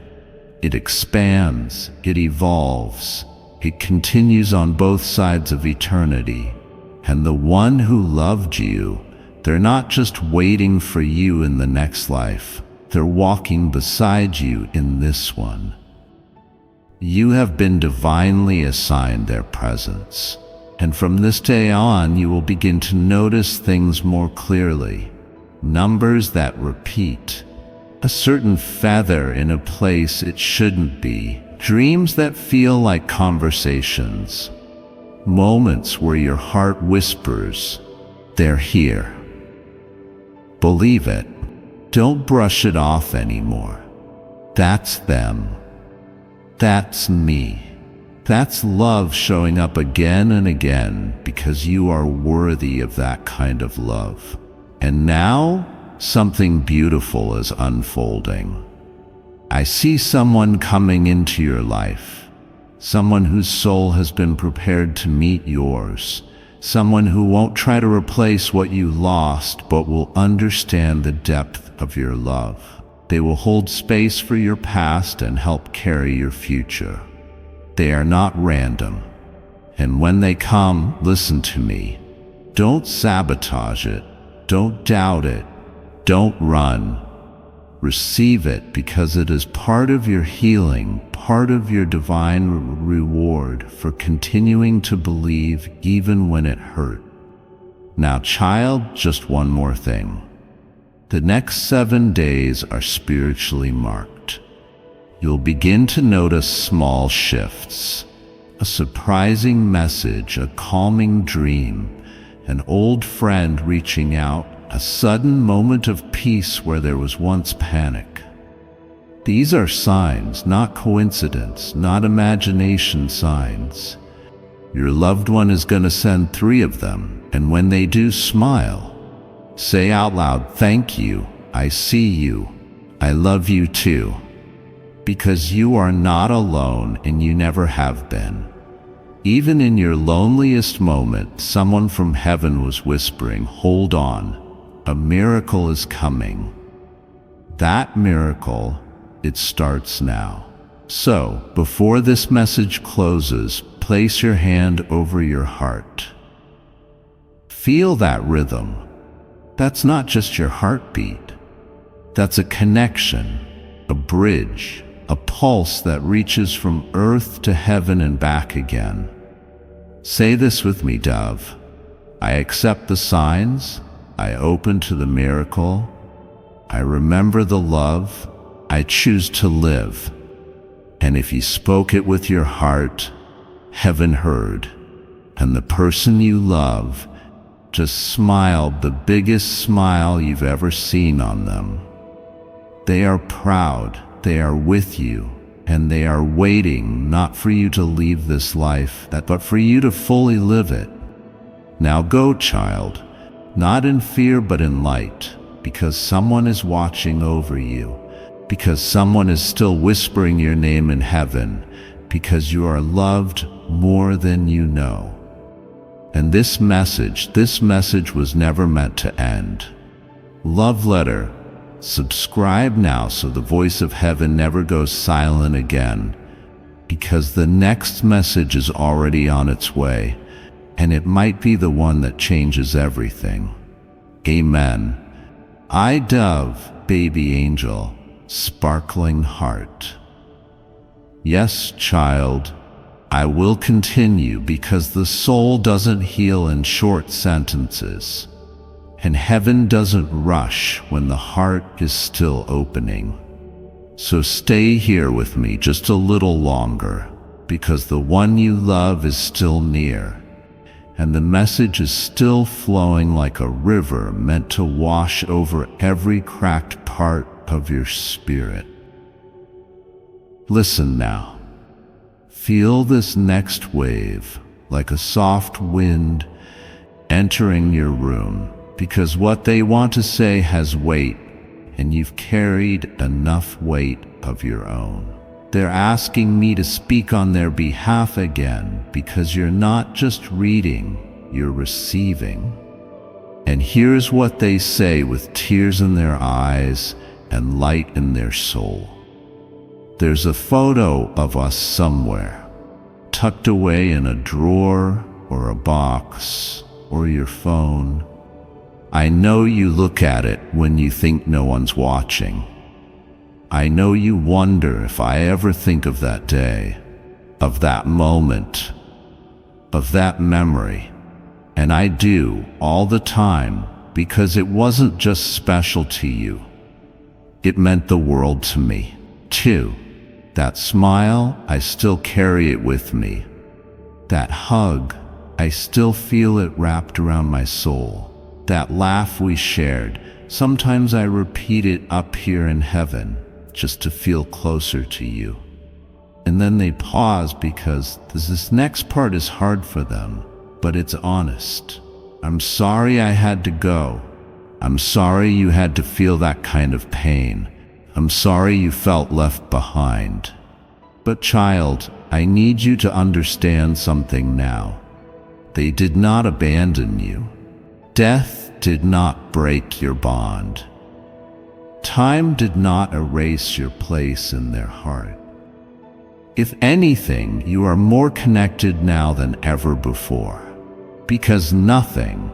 It expands, it evolves, it continues on both sides of eternity. And the one who loved you, they're not just waiting for you in the next life, they're walking beside you in this one. You have been divinely assigned their presence, and from this day on you will begin to notice things more clearly. Numbers that repeat, a certain feather in a place it shouldn't be, dreams that feel like conversations, moments where your heart whispers, they're here. Believe it. Don't brush it off anymore. That's them. That's me. That's love showing up again and again because you are worthy of that kind of love. And now, something beautiful is unfolding. I see someone coming into your life, someone whose soul has been prepared to meet yours, someone who won't try to replace what you lost but will understand the depth of your love. They will hold space for your past and help carry your future. They are not random. And when they come, listen to me. Don't sabotage it. Don't doubt it. Don't run. Receive it because it is part of your healing, part of your divine reward for continuing to believe even when it hurt. Now, child, just one more thing. The next 7 days are spiritually marked. You'll begin to notice small shifts, a surprising message, a calming dream, an old friend reaching out, a sudden moment of peace where there was once panic. These are signs, not coincidence, not imagination signs. Your loved one is going to send 3 of them, and when they do, smile. Say out loud, thank you, I see you, I love you too. Because you are not alone and you never have been. Even in your loneliest moment, someone from heaven was whispering, hold on, a miracle is coming. That miracle, it starts now. So, before this message closes, place your hand over your heart. Feel that rhythm. That's not just your heartbeat. That's a connection, a bridge, a pulse that reaches from earth to heaven and back again. Say this with me, dove. I accept the signs. I open to the miracle. I remember the love. I choose to live. And if you spoke it with your heart, heaven heard. And the person you love just smiled the biggest smile you've ever seen on them. They are proud, they are with you, and they are waiting not for you to leave this life, but for you to fully live it. Now go, child, not in fear but in light, because someone is watching over you, because someone is still whispering your name in heaven, because you are loved more than you know. And this message was never meant to end. Love letter. Subscribe now so the voice of heaven never goes silent again, because the next message is already on its way, and it might be the one that changes everything. Amen. I, dove, baby angel, sparkling heart. Yes, child, I will continue because the soul doesn't heal in short sentences, and heaven doesn't rush when the heart is still opening. So stay here with me just a little longer, because the one you love is still near, and the message is still flowing like a river meant to wash over every cracked part part of your spirit. Listen now. Feel this next wave like a soft wind entering your room, because what they want to say has weight, and you've carried enough weight of your own. They're asking me to speak on their behalf again, because you're not just reading, you're receiving. And here's what they say with tears in their eyes and light in their soul. There's a photo of us somewhere, tucked away in a drawer or a box or your phone. I know you look at it when you think no one's watching. I know you wonder if I ever think of that day, of that moment, of that memory. And I do all the time, because it wasn't just special to you. It meant the world to me, too. That smile, I still carry it with me. That hug, I still feel it wrapped around my soul. That laugh we shared, sometimes I repeat it up here in heaven, just to feel closer to you. And then they pause because this next part is hard for them, but it's honest. I'm sorry I had to go. I'm sorry you had to feel that kind of pain. I'm sorry you felt left behind. But child, I need you to understand something now. They did not abandon you. Death did not break your bond. Time did not erase your place in their heart. If anything, you are more connected now than ever before, because nothing,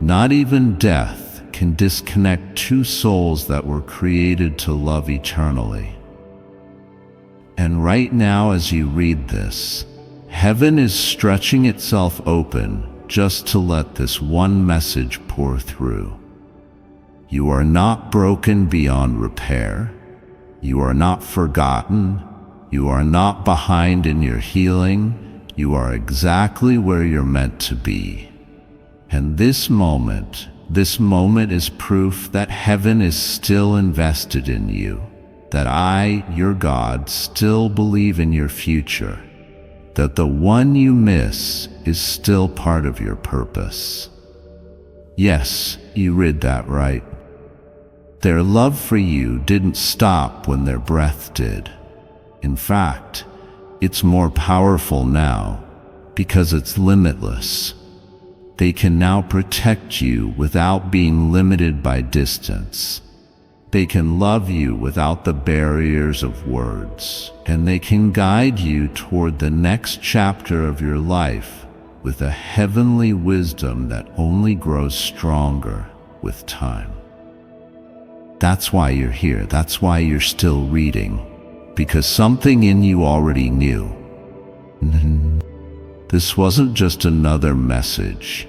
not even death, can disconnect two souls that were created to love eternally. And right now, as you read this, heaven is stretching itself open just to let this one message pour through. You are not broken beyond repair. You are not forgotten. You are not behind in your healing. You are exactly where you're meant to be. And this moment is proof that heaven is still invested in you, that I, your God, still believe in your future, that the one you miss is still part of your purpose. Yes, you read that right. Their love for you didn't stop when their breath did. In fact, it's more powerful now because it's limitless. They can now protect you without being limited by distance. They can love you without the barriers of words, and they can guide you toward the next chapter of your life with a heavenly wisdom that only grows stronger with time. That's why you're here. That's why you're still reading, because something in you already knew. This wasn't just another message.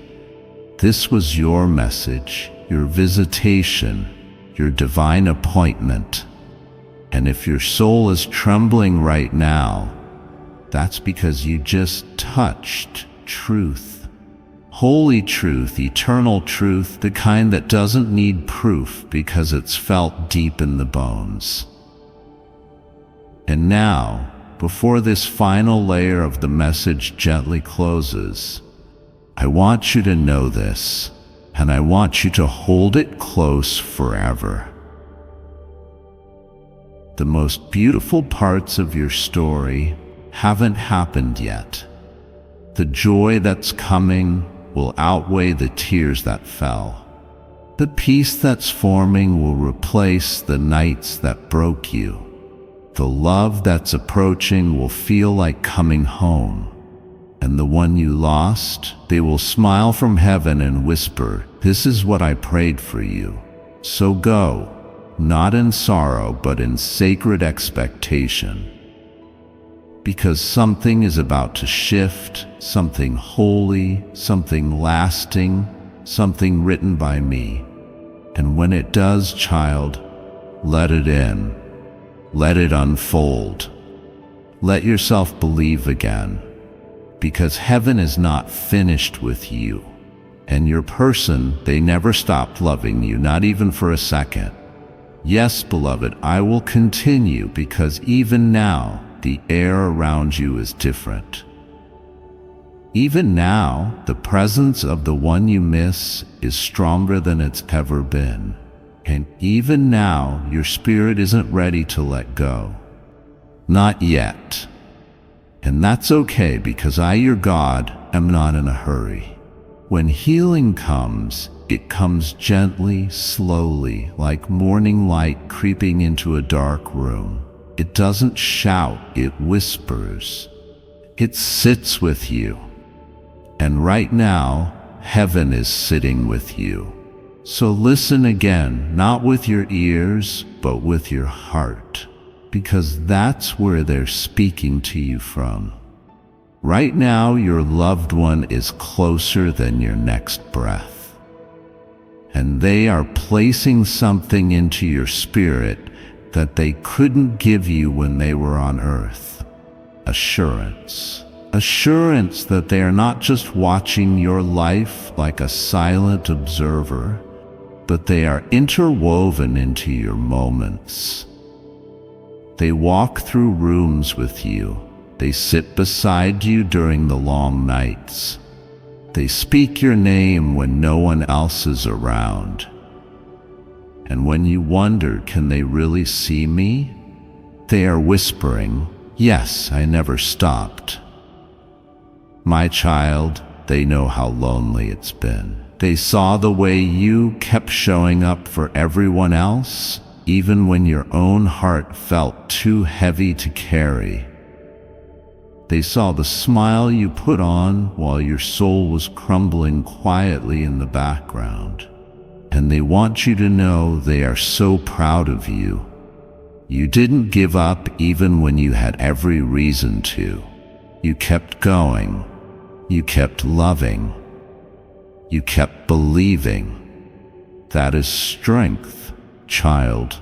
This was your message, your visitation, your divine appointment. And if your soul is trembling right now, that's because you just touched truth. Holy truth, eternal truth, the kind that doesn't need proof because it's felt deep in the bones. And now, before this final layer of the message gently closes, I want you to know this, and I want you to hold it close forever. The most beautiful parts of your story haven't happened yet. The joy that's coming will outweigh the tears that fell. The peace that's forming will replace the nights that broke you. The love that's approaching will feel like coming home. And the one you lost, they will smile from heaven and whisper, "This is what I prayed for you." So go, not in sorrow, but in sacred expectation. Because something is about to shift, something holy, something lasting, something written by me. And when it does, child, let it in. Let it unfold. Let yourself believe again. Because heaven is not finished with you. And your person, they never stopped loving you, not even for a second. Yes, beloved, I will continue because even now the air around you is different. Even now, the presence of the one you miss is stronger than it's ever been. And even now, your spirit isn't ready to let go. Not yet. And that's okay, because I, your God, am not in a hurry. When healing comes, it comes gently, slowly, like morning light creeping into a dark room. It doesn't shout, it whispers. It sits with you. And right now, heaven is sitting with you. So listen again, not with your ears, but with your heart, because that's where they're speaking to you from. Right now, your loved one is closer than your next breath. And they are placing something into your spirit that they couldn't give you when they were on earth. Assurance. Assurance that they are not just watching your life like a silent observer, but they are interwoven into your moments. They walk through rooms with you. They sit beside you during the long nights. They speak your name when no one else is around. And when you wonder, can they really see me? They are whispering, yes, I never stopped. My child, they know how lonely it's been. They saw the way you kept showing up for everyone else, even when your own heart felt too heavy to carry. They saw the smile you put on while your soul was crumbling quietly in the background. And they want you to know they are so proud of you. You didn't give up even when you had every reason to. You kept going. You kept loving. You kept believing. That is strength, child.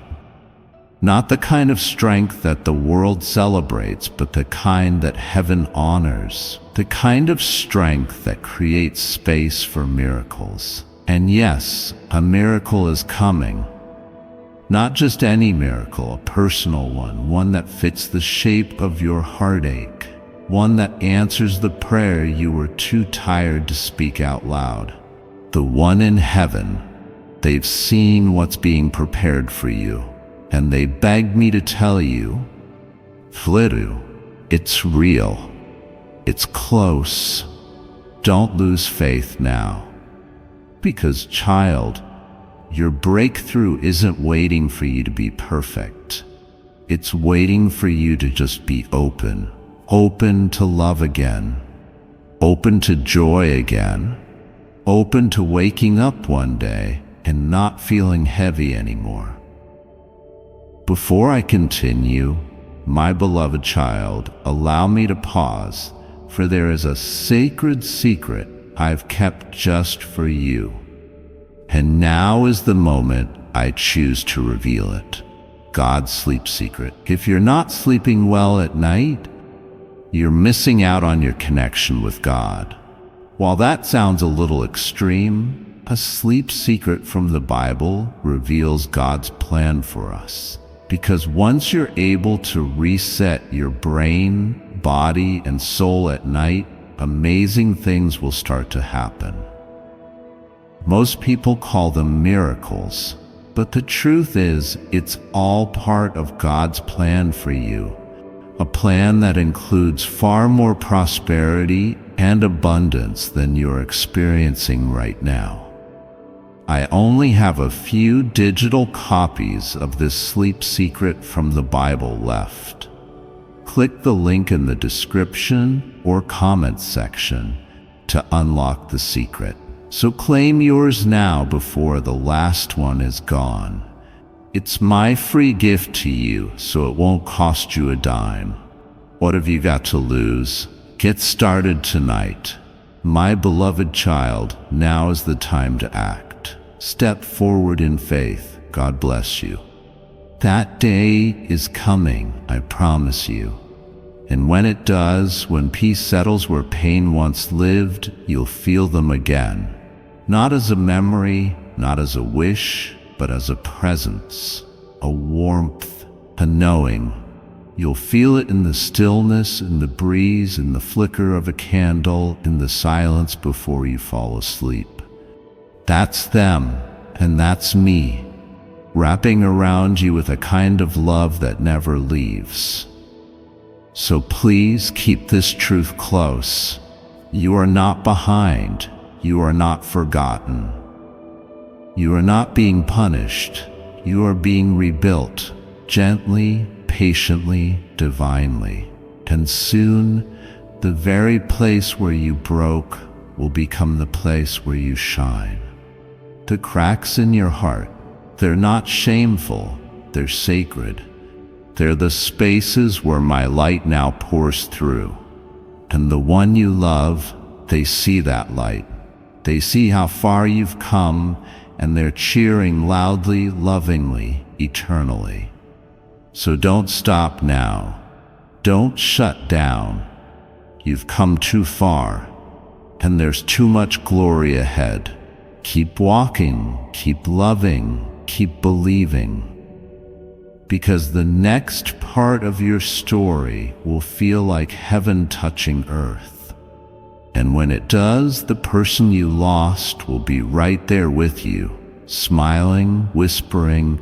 Not the kind of strength that the world celebrates, but the kind that heaven honors. The kind of strength that creates space for miracles. And yes, a miracle is coming. Not just any miracle, a personal one, one that fits the shape of your heartache. One that answers the prayer you were too tired to speak out loud. The one in heaven. They've seen what's being prepared for you, and they begged me to tell you, Fliru, it's real. It's close. Don't lose faith now. Because, child, your breakthrough isn't waiting for you to be perfect. It's waiting for you to just be open. Open to love again, open to joy again, open to waking up one day and not feeling heavy anymore. Before I continue, my beloved child, allow me to pause, for there is a sacred secret I've kept just for you. And now is the moment I choose to reveal it. God's sleep secret. If you're not sleeping well at night, you're missing out on your connection with God. While that sounds a little extreme, a sleep secret from the Bible reveals God's plan for us. Because once you're able to reset your brain, body, and soul at night, amazing things will start to happen. Most people call them miracles, but the truth is, it's all part of God's plan for you. A plan that includes far more prosperity and abundance than you're experiencing right now. I only have a few digital copies of this sleep secret from the Bible left. Click the link in the description or comments section to unlock the secret. So claim yours now before the last one is gone. It's my free gift to you, so it won't cost you a dime. What have you got to lose? Get started tonight. My beloved child, now is the time to act. Step forward in faith. God bless you. That day is coming, I promise you. And when it does, when peace settles where pain once lived, you'll feel them again. Not as a memory, not as a wish, but as a presence. a warmth, a knowing. You'll feel it in the stillness, in the breeze, in the flicker of a candle, in the silence before you fall asleep. That's them, and that's me, wrapping around you with a kind of love that never leaves. So please keep this truth close. You are not behind. You are not forgotten. You are not being punished. You are being rebuilt, gently, patiently, divinely. And soon, the very place where you broke will become the place where you shine. The cracks in your heart, they're not shameful, they're sacred. They're the spaces where my light now pours through. And the one you love, they see that light. They see how far you've come, and they're cheering loudly, lovingly, eternally. So don't stop now. Don't shut down. You've come too far, and there's too much glory ahead. Keep walking, keep loving, keep believing. Because the next part of your story will feel like heaven touching earth. And when it does, the person you lost will be right there with you, smiling, whispering,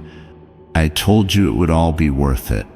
"I told you it would all be worth it."